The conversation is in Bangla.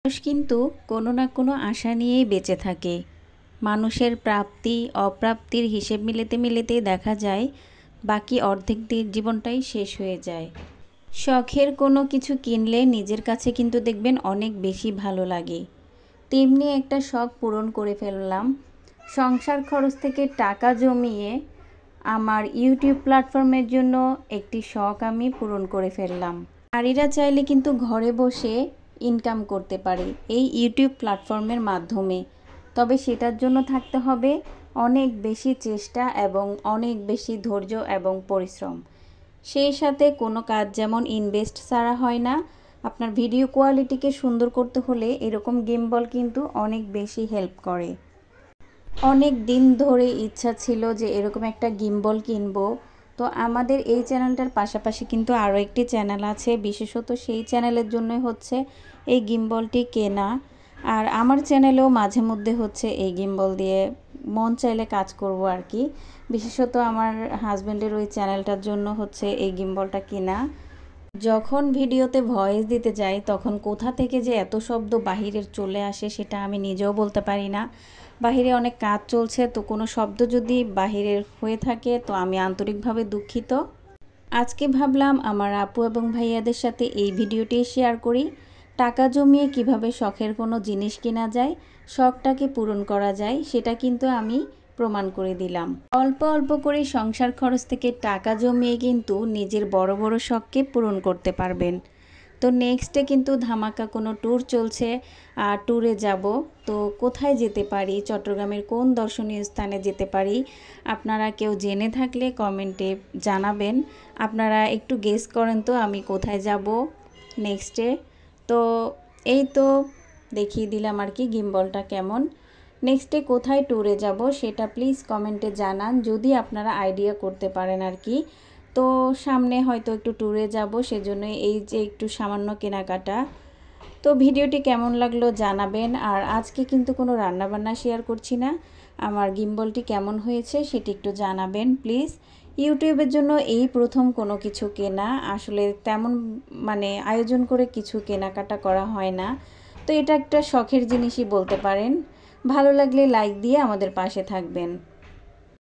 মানুষ কিন্তু কোনো না কোনো আশা নিয়েই বেঁচে থাকে। মানুষের প্রাপ্তি অপ্রাপ্তির হিসেব মিলাতে মিলাতেই দেখা যায় বাকি অর্ধেক জীবনটাই শেষ হয়ে যায়। শখের কোনো কিছু কিনলে নিজের কাছে কিন্তু দেখবেন অনেক বেশি ভালো লাগে। তেমনি একটা শখ পূরণ করে ফেললাম। সংসার খরচ থেকে টাকা জমিয়ে আমার ইউটিউব প্ল্যাটফর্মের জন্য একটি শখ আমি পূরণ করে ফেললাম। নারীরা চাইলে কিন্তু ঘরে বসে ইনকাম করতে পারে এই ইউটিউব প্ল্যাটফর্মের মাধ্যমে, তবে সেটার জন্য থাকতে হবে অনেক বেশি চেষ্টা এবং অনেক বেশি ধৈর্য এবং পরিশ্রম। সেই সাথে কোনো কাজ যেমন ইনভেস্ট ছাড়া হয় না। আপনার ভিডিও কোয়ালিটিকে সুন্দর করতে হলে এরকম গিম্বল কিন্তু অনেক বেশি হেল্প করে। অনেক দিন ধরে ইচ্ছা ছিল যে এরকম একটা গিম্বল কিনবো। তো আমাদের এই চ্যানেলটার পাশাপাশি কিন্তু আরও একটি চ্যানেল আছে, বিশেষত সেই চ্যানেলের জন্যই হচ্ছে এই গিম্বলটি কেনা। আর আমার চ্যানেলেও মাঝে মধ্যে হচ্ছে এই গিম্বল দিয়ে মন চাইলে কাজ করব আর কি। বিশেষত আমার হাজব্যান্ডের ওই চ্যানেলটার জন্য হচ্ছে এই গিম্বলটা কেনা। যখন ভিডিওতে ভয়েস দিতে যাই তখন কোথা থেকে যে এত শব্দ বাহিরের চলে আসে সেটা আমি নিজেও বলতে পারি না। বাহিরে অনেক কাজ চলছে, তো কোনো শব্দ যদি বাহিরের হয়ে থাকে তো আমি আন্তরিকভাবে দুঃখিত। আজকে ভাবলাম আমার আপু এবং ভাইয়াদের সাথে এই ভিডিওটি শেয়ার করি। টাকা জমিয়ে কিভাবে শখের কোনো জিনিস কেনা যায়, শখটাকে পূরণ করা যায়, সেটা কিন্তু আমি প্রমাণ করে দিলাম। অল্প অল্প করে সংসার খরচ থেকে টাকা জমিয়ে কিন্তু নিজের বড় বড় শখকে পূরণ করতে পারবেন। তো নেক্সটে কিন্তু ধামাকা কোনো ট্যুর চলছে, ট্যুরে যাব। তো কোথায় যেতে পারি, চট্টগ্রামের কোন দর্শনীয় স্থানে যেতে পারি, আপনারা কেউ জেনে থাকলে কমেন্টে জানাবেন। আপনারা একটু গেস করেন তো আমি কোথায় যাব নেক্সটে। তো এই তো দেখিয়ে দিলাম আর কি গিম্বলটা কেমন। নেক্সটে কোথায় ট্যুরে যাব সেটা প্লিজ কমেন্টে জানান, যদি আপনারা আইডিয়া করতে পারেন আর কি। তো সামনে হয়তো একটু ট্যুরে যাব, সেজন্য এই যে একটু সামান্য কেনাকাটা। তো ভিডিওটি কেমন লাগলো জানাবেন। আর আজকে কিন্তু কোনো রান্নাবান্না শেয়ার করছি না, আমার গিম্বলটি কেমন হয়েছে সেটি একটু জানাবেন প্লিজ। ইউটিউবের জন্য এই প্রথম কোনো কিছু কেনা, আসলে তেমন আয়োজন করে কিছু কেনাকাটা করা হয় না। তো এটা একটা শখের জিনিসই বলতে পারেন। ভালো লাগলে লাইক দিয়ে আমাদের পাশে থাকবেন।